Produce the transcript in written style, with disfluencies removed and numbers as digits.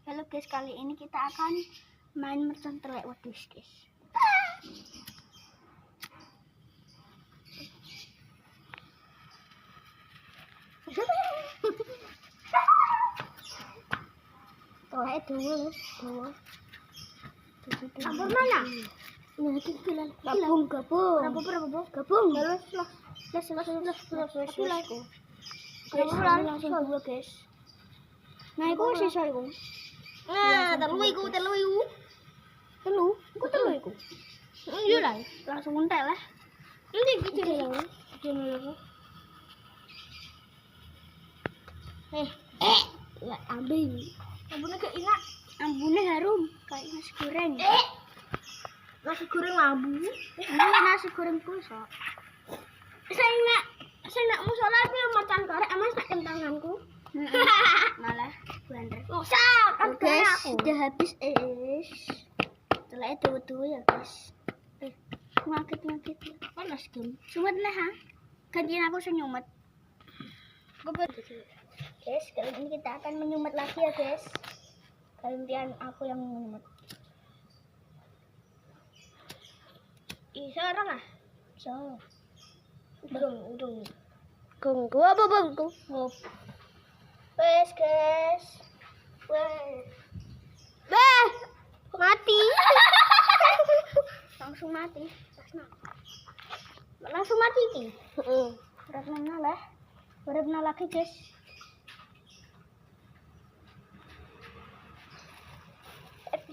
Halo guys, kali ini kita akan main mercon telek wedhus guys. Telek dulu, dulu. Apa mana? Nah, itu kilan. Gabung. Gabung. Langsung dua guys. Nah, iku sisa iku. Nah, telu iku. Telu iku. Iya lah. Langsung entek lah. Ini gitu Oke. lah. Lah ambil. Ambune gak enak. Ambune harum kayak nasi goreng. Nasi goreng ambu. Ini nasi goreng pusok. Saya nak musola iki macan korek amas tak kentanganku. Malah bandar. Usah kan Guys, aku. sudah habis telek dua ya guys. Ngakit panas gem. Sumet lah ha. Gantian aku senyumet. Guys, kali ini kita akan menyumet lagi ya guys. Gantian aku yang menyumet. Seorang ah. So, Udung. gunggu apa bangku? Wes guys. Mati. Langsung mati. Langsung mati iki. Beratnya lah. Beratnya lagi guys.